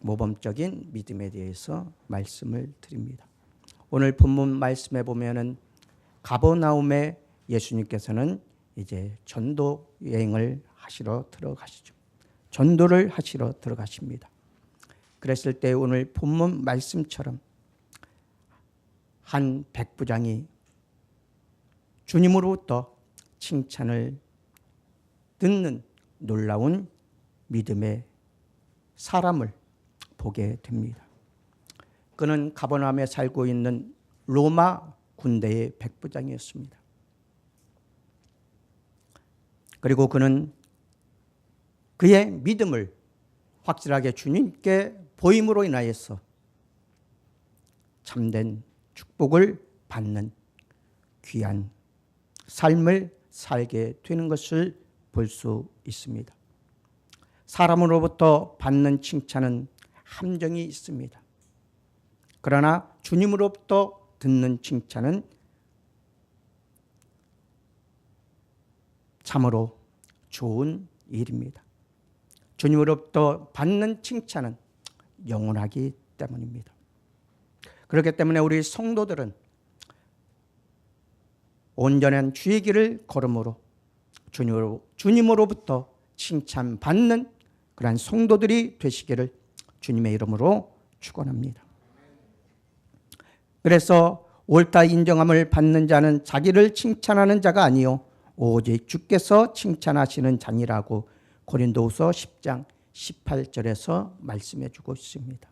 모범적인 믿음에 대해서 말씀을 드립니다. 오늘 본문 말씀에 보면은 가버나움에 예수님께서는 이제 전도 여행을 하시러 들어가시죠. 전도를 하시러 들어가십니다. 그랬을 때 오늘 본문 말씀처럼 한 백부장이 주님으로부터 칭찬을 듣는 놀라운 믿음의 사람을 보게 됩니다. 그는 가버나움에 살고 있는 로마 군대의 백부장이었습니다. 그리고 그는 그의 믿음을 확실하게 주님께 보임으로 인하여서 참된 축복을 받는 귀한 삶을 살게 되는 것을 볼 수 있습니다. 사람으로부터 받는 칭찬은 함정이 있습니다. 그러나 주님으로부터 듣는 칭찬은 참으로 좋은 일입니다. 주님으로부터 받는 칭찬은 영원하기 때문입니다. 그렇기 때문에 우리 성도들은 온전한 주의 길을 걸음으로 주님으로부터 칭찬받는 그러한 성도들이 되시기를 주님의 이름으로 축원합니다. 그래서 옳다 인정함을 받는 자는 자기를 칭찬하는 자가 아니요 오직 주께서 칭찬하시는 자니라고 고린도후서 10장 18절에서 말씀해 주고 있습니다.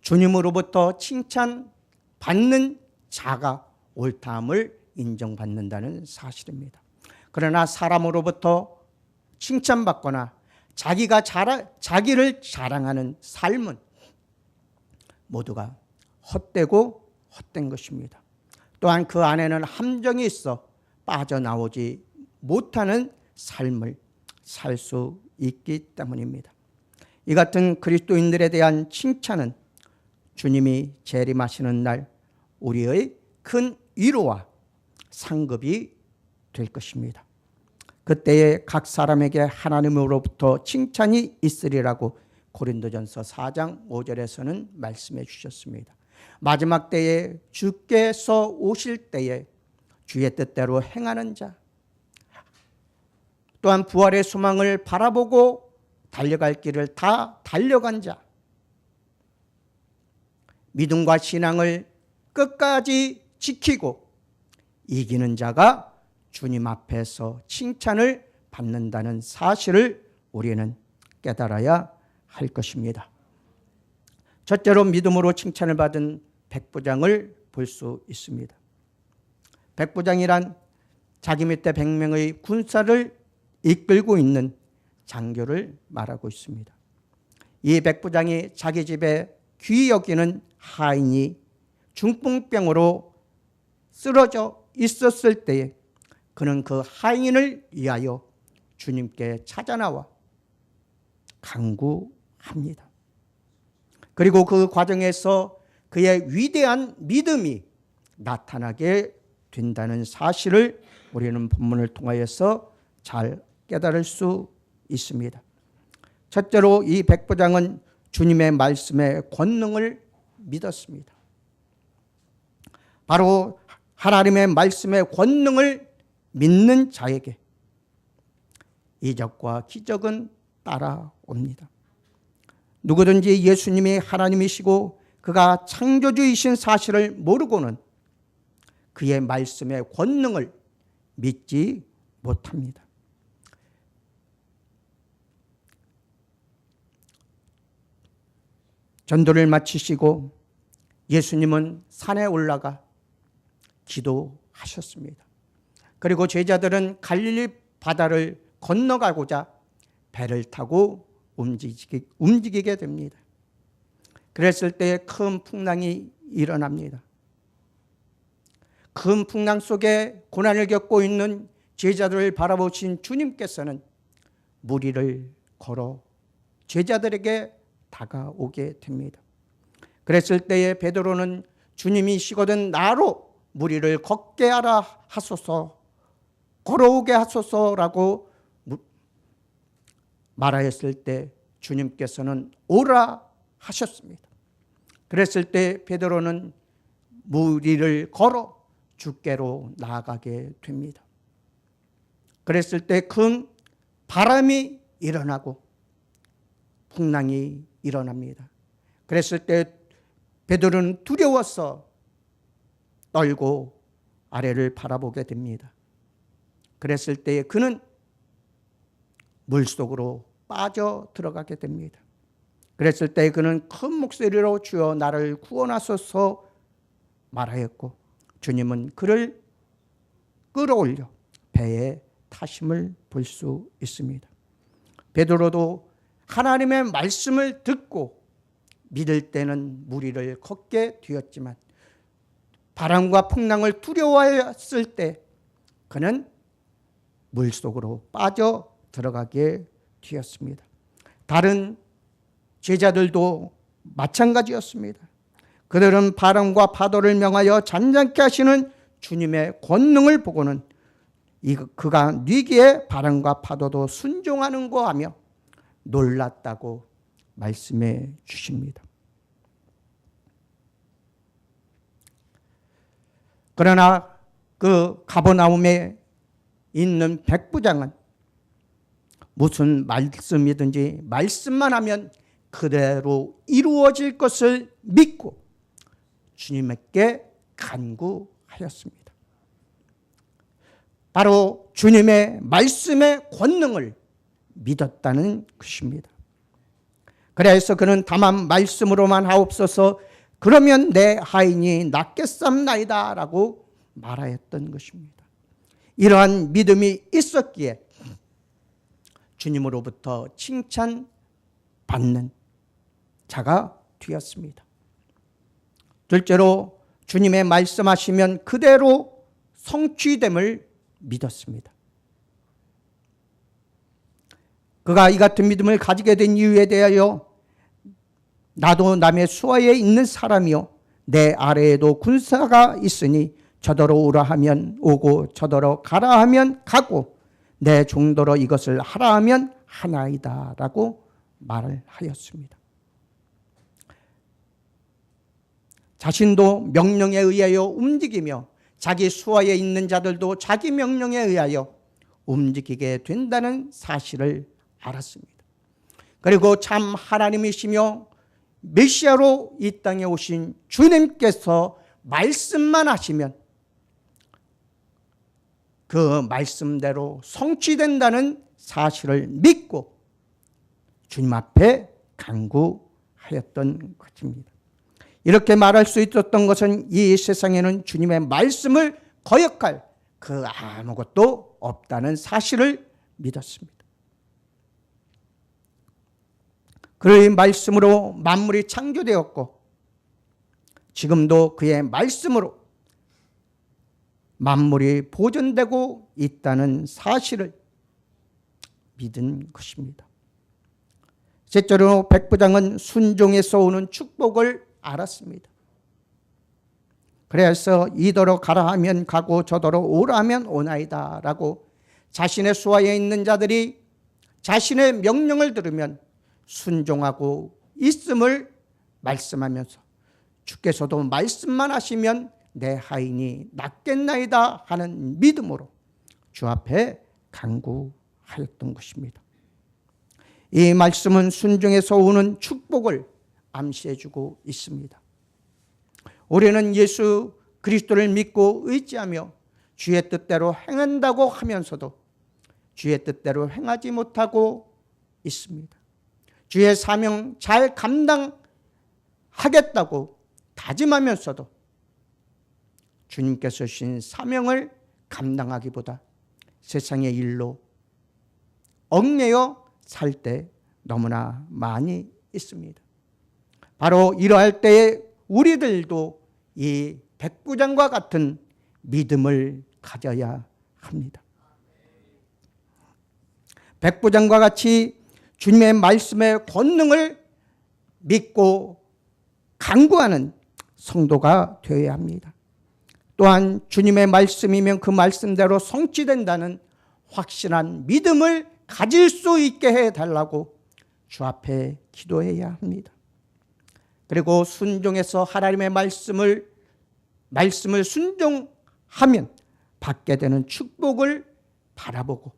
주님으로부터 칭찬받는 자가 옳다함을 인정받는다는 사실입니다. 그러나 사람으로부터 칭찬받거나 자기를 자랑하는 삶은 모두가 헛되고 헛된 것입니다. 또한 그 안에는 함정이 있어 빠져나오지 못하는 삶을 살 수 있기 때문입니다. 이 같은 그리스도인들에 대한 칭찬은 주님이 재림하시는 날 우리의 큰 위로와 상급이 될 것입니다. 그때에 각 사람에게 하나님으로부터 칭찬이 있으리라고 고린도전서 4장 5절에서는 말씀해 주셨습니다. 마지막 때에 주께서 오실 때에 주의 뜻대로 행하는 자, 또한 부활의 소망을 바라보고 달려갈 길을 다 달려간 자, 믿음과 신앙을 끝까지 지키고 이기는 자가 주님 앞에서 칭찬을 받는다는 사실을 우리는 깨달아야 할 것입니다. 첫째로 믿음으로 칭찬을 받은 백부장을 볼 수 있습니다. 백부장이란 자기 밑에 100명의 군사를 이끌고 있는 장교를 말하고 있습니다. 이 백부장이 자기 집에 귀히 여기는 하인이 중풍병으로 쓰러져 있었을 때에 그는 그 하인을 위하여 주님께 찾아나와 간구합니다. 그리고 그 과정에서 그의 위대한 믿음이 나타나게 된다는 사실을 우리는 본문을 통하여서 잘 깨달을 수 있습니다. 첫째로 이 백부장은 주님의 말씀의 권능을 믿었습니다. 바로 하나님의 말씀의 권능을 믿는 자에게 이적과 기적은 따라옵니다. 누구든지 예수님이 하나님이시고 그가 창조주이신 사실을 모르고는 그의 말씀의 권능을 믿지 못합니다. 전도를 마치시고 예수님은 산에 올라가 기도하셨습니다. 그리고 제자들은 갈릴리 바다를 건너가고자 배를 타고 움직이게 됩니다. 그랬을 때 큰 풍랑이 일어납니다. 큰 풍랑 속에 고난을 겪고 있는 제자들을 바라보신 주님께서는 무리를 걸어 제자들에게 다가오게 됩니다. 그랬을 때에 베드로는 주님이시거든 나로 무리를 걷게 하라 하소서, 걸어오게 하소서라고 말하였을 때 주님께서는 오라 하셨습니다. 그랬을 때 베드로는 물 위를 걸어 주께로 나아가게 됩니다. 그랬을 때 큰 바람이 일어나고 풍랑이 일어납니다. 그랬을 때 베드로는 두려워서 떨고 아래를 바라보게 됩니다. 그랬을 때 그는 물속으로 빠져 들어가게 됩니다. 그랬을 때 그는 큰 목소리로 주여 나를 구원하소서 말하였고, 주님은 그를 끌어올려 배에 타심을 볼 수 있습니다. 베드로도 하나님의 말씀을 듣고 믿을 때는 물 위를 걷게 되었지만 바람과 풍랑을 두려워했을 때 그는 물속으로 빠져 들어가게 되었습니다. 다른 제자들도 마찬가지였습니다. 그들은 바람과 파도를 명하여 잔잔케 하시는 주님의 권능을 보고는 그가 뉘기에 바람과 파도도 순종하는 거 하며 놀랐다고 말씀해 주십니다. 그러나 그 가버나움에 있는 백부장은 무슨 말씀이든지 말씀만 하면 그대로 이루어질 것을 믿고 주님께 간구하였습니다. 바로 주님의 말씀의 권능을 믿었다는 것입니다. 그래서 그는 다만 말씀으로만 하옵소서, 그러면 내 하인이 낫겠삼나이다 라고 말하였던 것입니다. 이러한 믿음이 있었기에 주님으로부터 칭찬받는 자가 되었습니다. 둘째로 주님의 말씀하시면 그대로 성취됨을 믿었습니다. 그가 이 같은 믿음을 가지게 된 이유에 대하여 나도 남의 수하에 있는 사람이요 내 아래에도 군사가 있으니 저더러 오라 하면 오고 저더러 가라 하면 가고 내 종더러 이것을 하라 하면 하나이다 라고 말을 하였습니다. 자신도 명령에 의하여 움직이며 자기 수하에 있는 자들도 자기 명령에 의하여 움직이게 된다는 사실을 알았습니다. 그리고 참 하나님이시며 메시아로 이 땅에 오신 주님께서 말씀만 하시면 그 말씀대로 성취된다는 사실을 믿고 주님 앞에 간구하였던 것입니다. 이렇게 말할 수 있었던 것은 이 세상에는 주님의 말씀을 거역할 그 아무것도 없다는 사실을 믿었습니다. 그의 말씀으로 만물이 창조되었고 지금도 그의 말씀으로 만물이 보존되고 있다는 사실을 믿은 것입니다. 셋째로 백부장은 순종에서 오는 축복을 알았습니다. 그래서 이더러 가라 하면 가고 저더러 오라 하면 오나이다 라고 자신의 수하에 있는 자들이 자신의 명령을 들으면 순종하고 있음을 말씀하면서 주께서도 말씀만 하시면 내 하인이 낫겠나이다 하는 믿음으로 주 앞에 간구하였던 것입니다. 이 말씀은 순종에서 오는 축복을 암시해주고 있습니다. 우리는 예수 그리스도를 믿고 의지하며 주의 뜻대로 행한다고 하면서도 주의 뜻대로 행하지 못하고 있습니다. 주의 사명 잘 감당하겠다고 다짐하면서도 주님께서 주신 사명을 감당하기보다 세상의 일로 얽매여 살 때 너무나 많이 있습니다. 바로 이러할 때에 우리들도 이 백부장과 같은 믿음을 가져야 합니다. 백부장과 같이 주님의 말씀의 권능을 믿고 간구하는 성도가 되어야 합니다. 또한 주님의 말씀이면 그 말씀대로 성취된다는 확실한 믿음을 가질 수 있게 해달라고 주 앞에 기도해야 합니다. 그리고 순종해서 하나님의 말씀을 순종하면 받게 되는 축복을 바라보고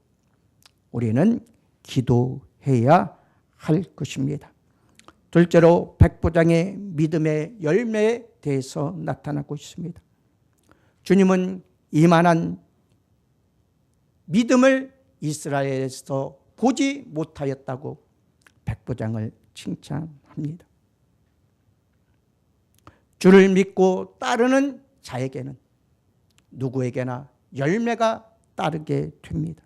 우리는 기도해야 할 것입니다. 둘째로 백부장의 믿음의 열매에 대해서 나타나고 있습니다. 주님은 이만한 믿음을 이스라엘에서 보지 못하였다고 백부장을 칭찬합니다. 주를 믿고 따르는 자에게는 누구에게나 열매가 따르게 됩니다.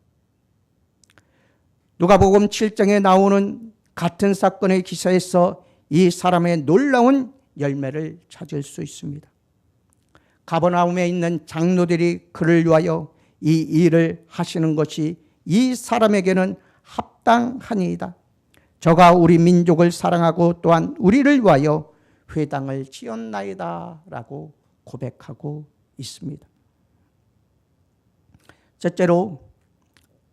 누가복음 7장에 나오는 같은 사건의 기사에서 이 사람의 놀라운 열매를 찾을 수 있습니다. 가버나움에 있는 장로들이 그를 위하여 이 일을 하시는 것이 이 사람에게는 합당하니이다. 저가 우리 민족을 사랑하고 또한 우리를 위하여 회당을 지었나이다 라고 고백하고 있습니다. 첫째로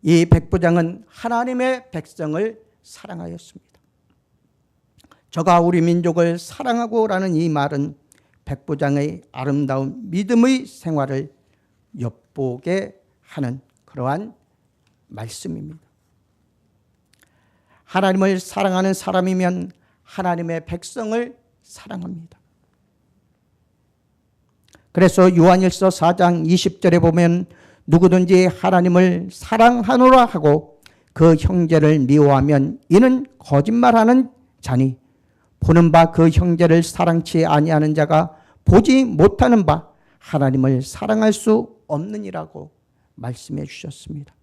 이 백부장은 하나님의 백성을 사랑하였습니다. 저가 우리 민족을 사랑하고 라는 이 말은 백부장의 아름다운 믿음의 생활을 엿보게 하는 그러한 말씀입니다. 하나님을 사랑하는 사람이면 하나님의 백성을 사랑합니다. 그래서 요한일서 4장 20절에 보면 누구든지 하나님을 사랑하노라 하고 그 형제를 미워하면 이는 거짓말하는 자니 보는 바 그 형제를 사랑치 아니하는 자가 보지 못하는 바 하나님을 사랑할 수 없느니라고 말씀해 주셨습니다.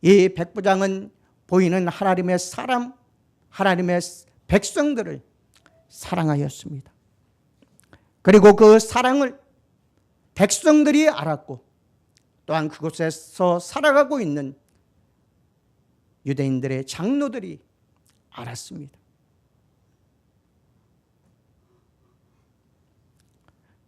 이 백부장은 보이는 하나님의 사람, 하나님의 백성들을 사랑하였습니다. 그리고 그 사랑을 백성들이 알았고 또한 그곳에서 살아가고 있는 유대인들의 장로들이 알았습니다.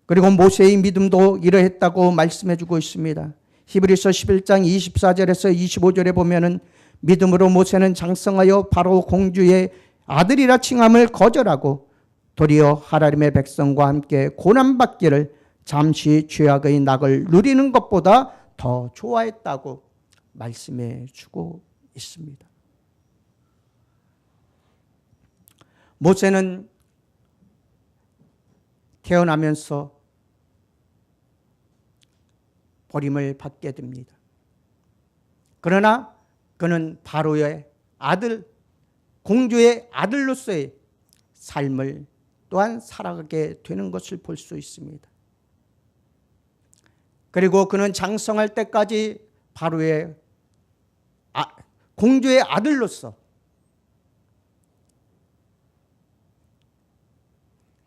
그리고 모세의 믿음도 이러했다고 말씀해 주고 있습니다. 히브리서 11장 24절에서 25절에 보면은 믿음으로 모세는 장성하여 바로 공주의 아들이라 칭함을 거절하고 도리어 하나님의 백성과 함께 고난받기를 잠시 죄악의 낙을 누리는 것보다 더 좋아했다고 말씀해 주고 있습니다. 모세는 태어나면서 버림을 받게 됩니다. 그러나 그는 바로의 아들, 공주의 아들로서의 삶을 또한 살아가게 되는 것을 볼 수 있습니다. 그리고 그는 장성할 때까지 바로의 공주의 아들로서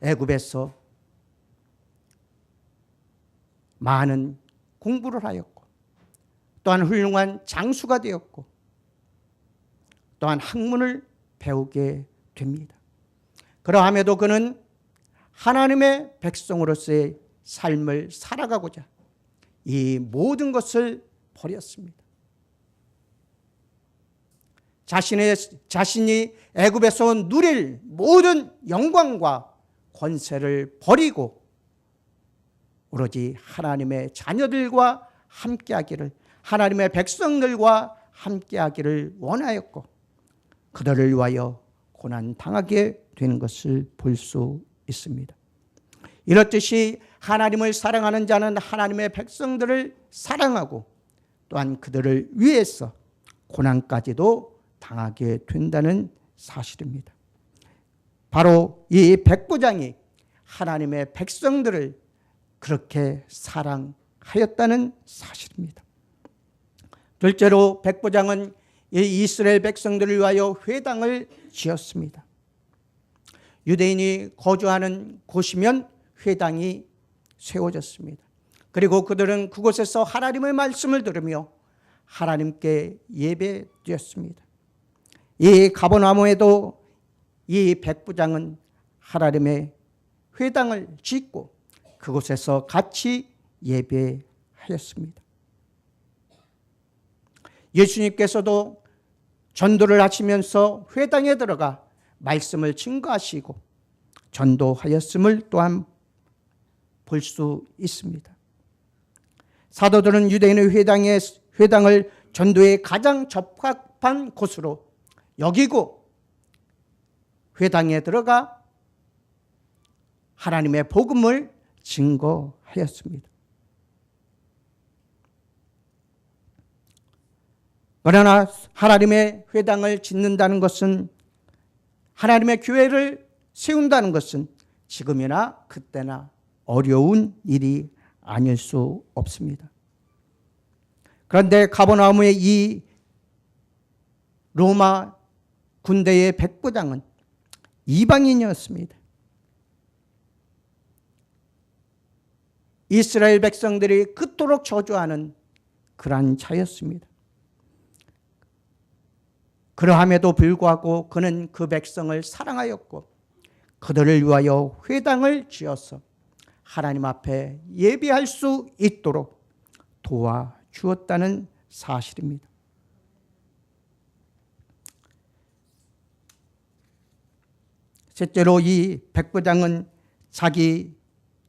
애굽에서 많은 공부를 하였고 또한 훌륭한 장수가 되었고 또한 학문을 배우게 됩니다. 그러함에도 그는 하나님의 백성으로서의 삶을 살아가고자 이 모든 것을 버렸습니다. 자신이 애굽에서 누릴 모든 영광과 권세를 버리고 오로지 하나님의 자녀들과 함께하기를, 하나님의 백성들과 함께하기를 원하였고 그들을 위하여 고난당하게 되는 것을 볼 수 있습니다. 이렇듯이 하나님을 사랑하는 자는 하나님의 백성들을 사랑하고 또한 그들을 위해서 고난까지도 당하게 된다는 사실입니다. 바로 이 백부장이 하나님의 백성들을 그렇게 사랑하였다는 사실입니다. 둘째로 백부장은 이 이스라엘 백성들을 위하여 회당을 지었습니다. 유대인이 거주하는 곳이면 회당이 세워졌습니다. 그리고 그들은 그곳에서 하나님의 말씀을 들으며 하나님께 예배드렸습니다. 이 가버나움에도 이 백부장은 하나님의 회당을 짓고 그곳에서 같이 예배하였습니다. 예수님께서도 전도를 하시면서 회당에 들어가 말씀을 증거하시고 전도하였음을 또한 볼 수 있습니다. 사도들은 유대인의 회당을 전도에 가장 적합한 곳으로 여기고 회당에 들어가 하나님의 복음을 증거하였습니다. 그러나 하나님의 회당을 짓는다는 것은, 하나님의 교회를 세운다는 것은 지금이나 그때나 어려운 일이 아닐 수 없습니다. 그런데 가버나움의 이 로마 군대의 백부장은 이방인이었습니다. 이스라엘 백성들이 그토록 저주하는 그러한 자였습니다. 그러함에도 불구하고 그는 그 백성을 사랑하였고 그들을 위하여 회당을 지어서 하나님 앞에 예배할 수 있도록 도와주었다는 사실입니다. 셋째로 이 백부장은 자기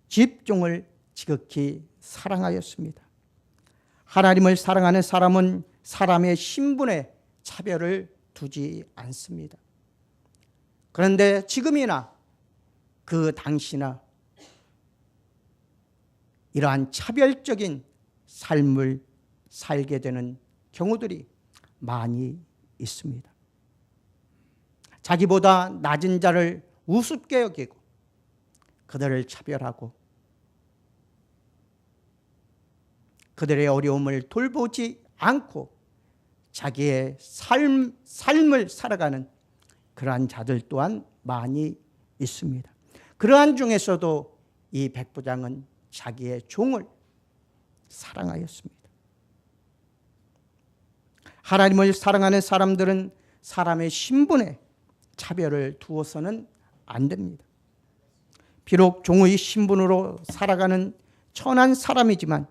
집종을 지극히 사랑하였습니다. 하나님을 사랑하는 사람은 사람의 신분에 차별을 두지 않습니다. 그런데 지금이나 그 당시나 이러한 차별적인 삶을 살게 되는 경우들이 많이 있습니다. 자기보다 낮은 자를 우습게 여기고 그들을 차별하고 그들의 어려움을 돌보지 않고 자기의 삶을 살아가는 그러한 자들 또한 많이 있습니다. 그러한 중에서도 이 백부장은 자기의 종을 사랑하였습니다. 하나님을 사랑하는 사람들은 사람의 신분에 차별을 두어서는 안 됩니다. 비록 종의 신분으로 살아가는 천한 사람이지만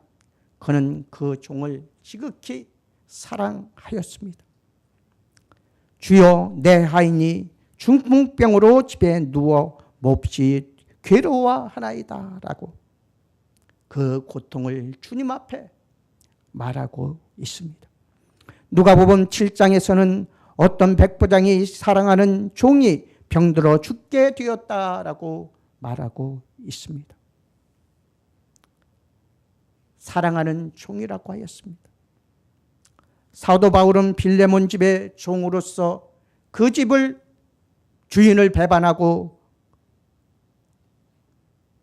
그는 그 종을 지극히 사랑하였습니다. 주여, 내 하인이 중풍병으로 집에 누워 몹시 괴로워하나이다 라고 그 고통을 주님 앞에 말하고 있습니다. 누가복음 7장에서는 어떤 백부장이 사랑하는 종이 병들어 죽게 되었다라고 말하고 있습니다. 사랑하는 종이라고 하였습니다. 사도 바울은 빌레몬 집의 종으로서 그 집을 주인을 배반하고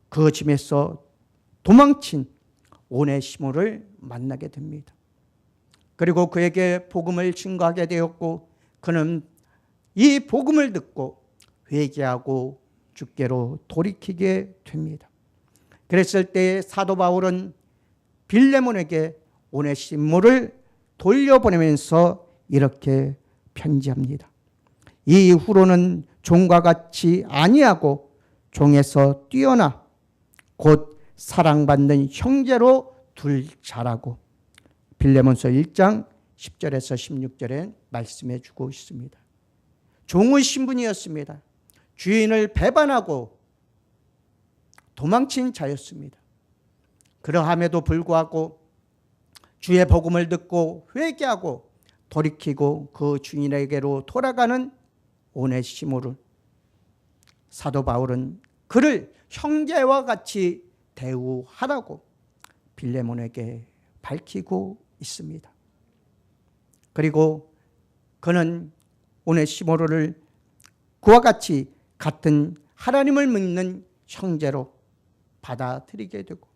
그 집에서 도망친 오네시모를 만나게 됩니다. 그리고 그에게 복음을 증거하게 되었고 그는 이 복음을 듣고 회개하고 주께로 돌이키게 됩니다. 그랬을 때 사도 바울은 빌레몬에게 오네시모를 돌려보내면서 이렇게 편지합니다. 이후로는 종과 같이 아니하고 종에서 뛰어나 곧 사랑받는 형제로 둘 자라고 빌레몬서 1장 10절에서 16절에 말씀해 주고 있습니다. 종의 신분이었습니다. 주인을 배반하고 도망친 자였습니다. 그러함에도 불구하고 주의 복음을 듣고 회개하고 돌이키고 그 주인에게로 돌아가는 오네시모를 사도 바울은 그를 형제와 같이 대우하라고 빌레몬에게 밝히고 있습니다. 그리고 그는 오네시모를 그와 같이 같은 하나님을 믿는 형제로 받아들이게 되고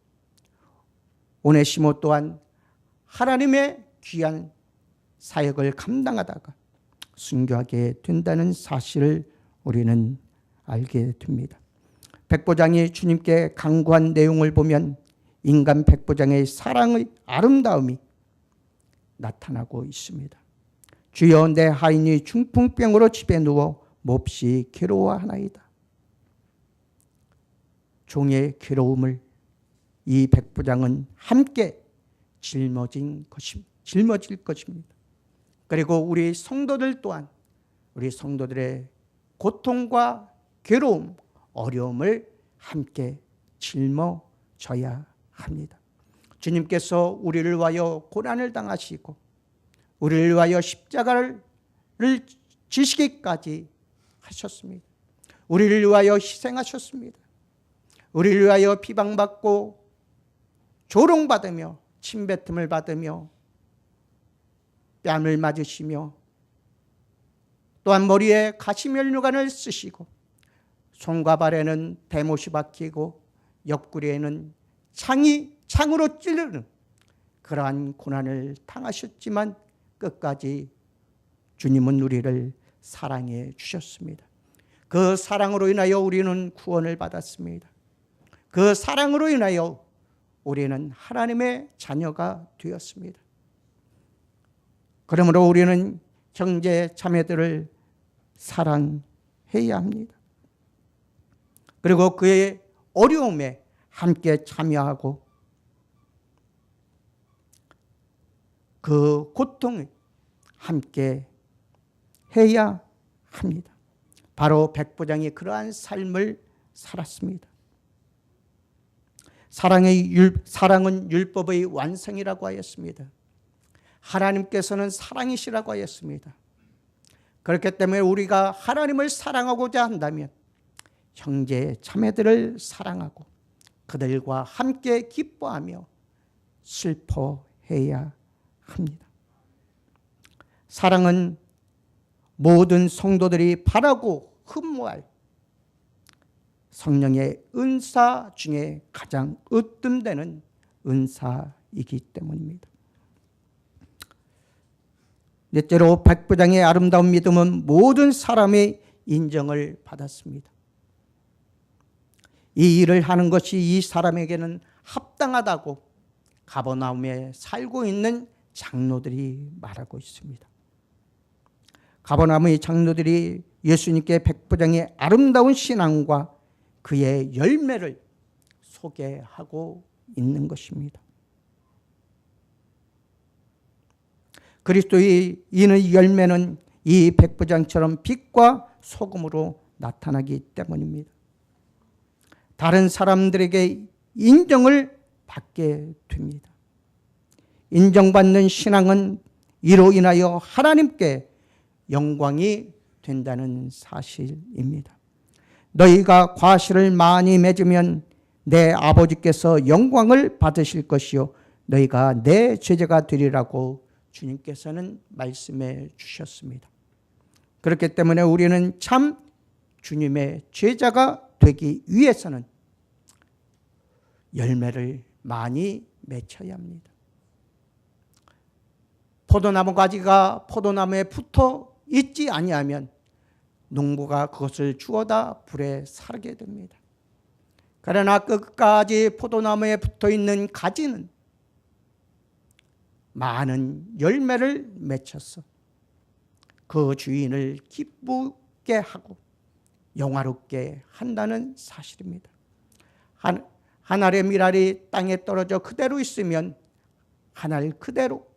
오네시모 또한 하나님의 귀한 사역을 감당하다가 순교하게 된다는 사실을 우리는 알게 됩니다. 백부장이 주님께 간구한 내용을 보면 인간 백부장의 사랑의 아름다움이 나타나고 있습니다. 주여, 내 하인이 중풍병으로 집에 누워 몹시 괴로워하나이다. 종의 괴로움을 이 백부장은 함께 짊어질 것입니다. 그리고 우리 성도들 또한 우리 성도들의 고통과 괴로움, 어려움을 함께 짊어져야 합니다. 주님께서 우리를 위하여 고난을 당하시고 우리를 위하여 십자가를 지시기까지 하셨습니다. 우리를 위하여 희생하셨습니다. 우리를 위하여 비방받고 조롱받으며 침뱉음을 받으며 뺨을 맞으시며 또한 머리에 가시면류관을 쓰시고 손과 발에는 대못이 박히고 옆구리에는 창으로 찌르는 그러한 고난을 당하셨지만 끝까지 주님은 우리를 사랑해 주셨습니다. 그 사랑으로 인하여 우리는 구원을 받았습니다. 그 사랑으로 인하여 우리는 하나님의 자녀가 되었습니다. 그러므로 우리는 형제 자매들을 사랑해야 합니다. 그리고 그의 어려움에 함께 참여하고 그 고통을 함께 해야 합니다. 바로 백부장이 그러한 삶을 살았습니다. 사랑은 율법의 완성이라고 하였습니다. 하나님께서는 사랑이시라고 하였습니다. 그렇기 때문에 우리가 하나님을 사랑하고자 한다면 형제 자매들을 사랑하고 그들과 함께 기뻐하며 슬퍼해야 합니다. 사랑은 모든 성도들이 바라고 흠모할 성령의 은사 중에 가장 으뜸되는 은사이기 때문입니다. 넷째로 백부장의 아름다운 믿음은 모든 사람의 인정을 받았습니다. 이 일을 하는 것이 이 사람에게는 합당하다고 가버나움에 살고 있는 장로들이 말하고 있습니다. 가버나움의 장로들이 예수님께 백부장의 아름다운 신앙과 그의 열매를 소개하고 있는 것입니다. 그리스도의 이는 열매는 이 백부장처럼 빛과 소금으로 나타나기 때문입니다. 다른 사람들에게 인정을 받게 됩니다. 인정받는 신앙은 이로 인하여 하나님께 영광이 된다는 사실입니다. 너희가 과실을 많이 맺으면 내 아버지께서 영광을 받으실 것이요 너희가 내 제자가 되리라고 주님께서는 말씀해 주셨습니다. 그렇기 때문에 우리는 참 주님의 제자가 되기 위해서는 열매를 많이 맺어야 합니다. 포도나무 가지가 포도나무에 붙어 있지 아니하면 농부가 그것을 주워다 불에 사르게 됩니다. 그러나 끝까지 포도나무에 붙어 있는 가지는 많은 열매를 맺혀서 그 주인을 기쁘게 하고 영화롭게 한다는 사실입니다. 한 알의 밀알이 땅에 떨어져 그대로 있으면 한 알 그대로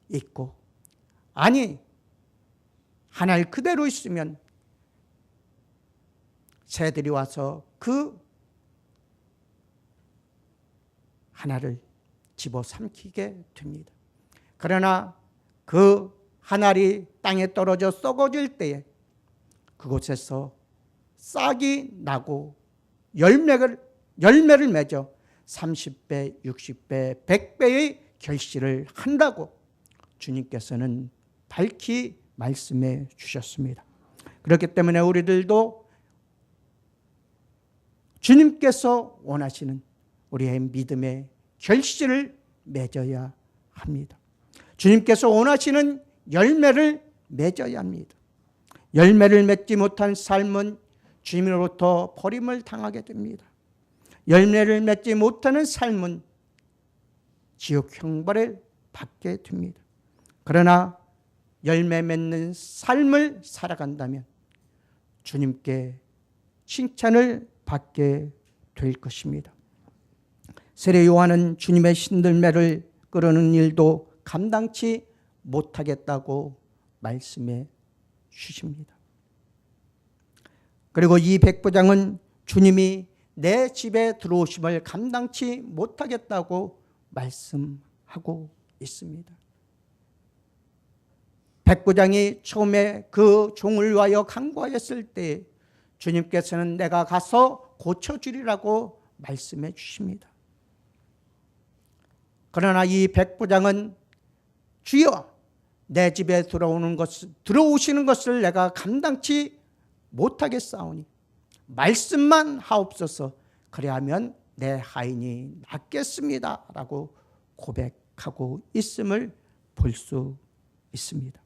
있고, 아니 한 알 그대로 있으면 새들이 와서 그 하나를 집어삼키게 됩니다. 그러나 그 한 알이 땅에 떨어져 썩어질 때에 그곳에서 싹이 나고 열매를 맺어 30배, 60배, 100배의 결실을 한다고 주님께서는 밝히 말씀해 주셨습니다. 그렇기 때문에 우리들도 주님께서 원하시는 우리의 믿음의 결실을 맺어야 합니다. 주님께서 원하시는 열매를 맺어야 합니다. 열매를 맺지 못한 삶은 주님으로부터 버림을 당하게 됩니다. 열매를 맺지 못하는 삶은 지옥 형벌을 받게 됩니다. 그러나 열매 맺는 삶을 살아간다면 주님께 칭찬을 받게 될 것입니다. 세례 요한은 주님의 신들매를 끌어는 일도 감당치 못하겠다고 말씀해 주십니다. 그리고 이 백부장은 주님이 내 집에 들어오심을 감당치 못하겠다고 말씀하고 있습니다. 백부장이 처음에 그 종을 위하여 간구하였을 때 주님께서는 내가 가서 고쳐주리라고 말씀해 주십니다. 그러나 이 백부장은 주여 내 집에 들어오시는 것을 내가 감당치 못하겠사오니 말씀만 하옵소서. 그리하면 내 하인이 낫겠습니다 라고 고백하고 있음을 볼 수 있습니다.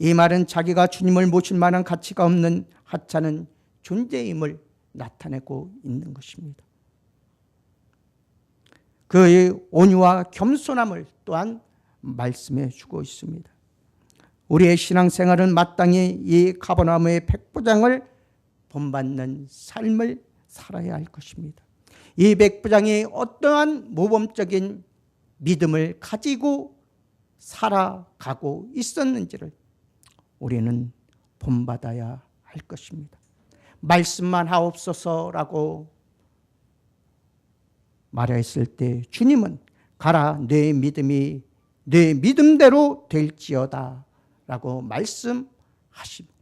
이 말은 자기가 주님을 모실 만한 가치가 없는 하찮은 존재임을 나타내고 있는 것입니다. 그의 온유와 겸손함을 또한 말씀해 주고 있습니다. 우리의 신앙생활은 마땅히 이 가버나움의 백부장을 본받는 삶을 살아야 할 것입니다. 이 백부장이 어떠한 모범적인 믿음을 가지고 살아가고 있었는지를 우리는 본받아야 할 것입니다. 말씀만 하옵소서라고 말했을 때 주님은 가라 내 믿음이 내 믿음대로 될지어다 라고 말씀하시고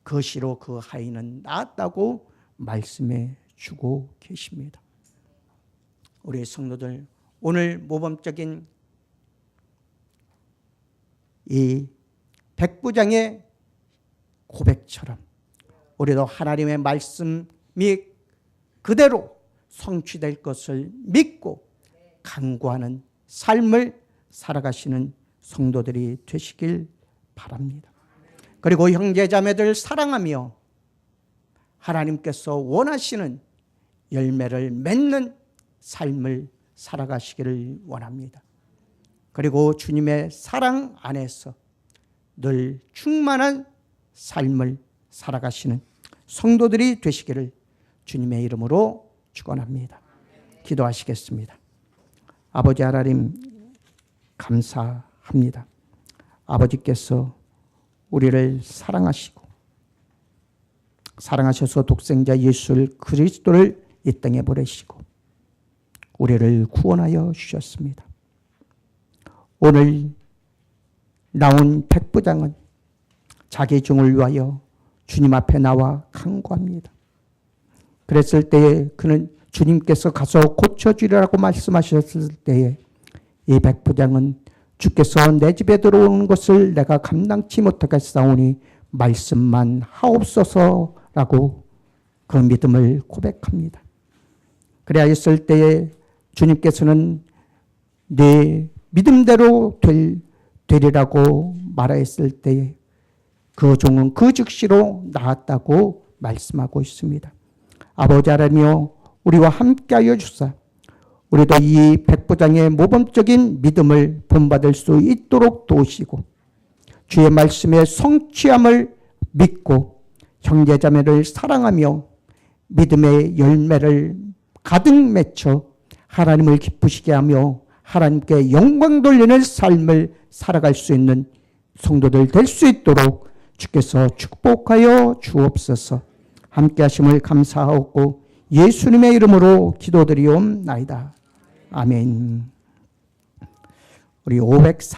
그시로 그 하인은 나았다고 말씀해 주고 계십니다. 우리 성도들 오늘 모범적인 이 백부장의 고백처럼 우리도 하나님의 말씀이 그대로 성취될 것을 믿고 간구하는 삶을 살아가시는 성도들이 되시길 바랍니다. 그리고 형제자매들 사랑하며 하나님께서 원하시는 열매를 맺는 삶을 살아가시기를 원합니다. 그리고 주님의 사랑 안에서 늘 충만한 삶을 살아가시는 성도들이 되시기를 주님의 이름으로 축원합니다. 기도하시겠습니다. 아버지 하나님 감사합니다. 아버지께서 우리를 사랑하셔서 독생자 예수 그리스도를 이 땅에 보내시고 우리를 구원하여 주셨습니다. 오늘 나온 백부장은 자기 종을 위하여 주님 앞에 나와 간구합니다. 그랬을 때에 그는 주님께서 가서 고쳐주리라고 말씀하셨을 때에 이 백부장은 주께서 내 집에 들어오는 것을 내가 감당치 못하겠사오니 말씀만 하옵소서라고 그 믿음을 고백합니다. 그래야했을 때에 주님께서는 내 믿음대로 되리라고 말하였을 때에 그 종은 그 즉시로 나았다고 말씀하고 있습니다. 아버지 하나님이여 우리와 함께하여 주사 우리도 이 백부장의 모범적인 믿음을 본받을 수 있도록 도우시고 주의 말씀의 성취함을 믿고 형제자매를 사랑하며 믿음의 열매를 가득 맺혀 하나님을 기쁘시게 하며 하나님께 영광 돌리는 삶을 살아갈 수 있는 성도들 될 수 있도록 주께서 축복하여 주옵소서. 함께 하심을 감사하고 예수님의 이름으로 기도드리옵나이다. 아멘. 우리 504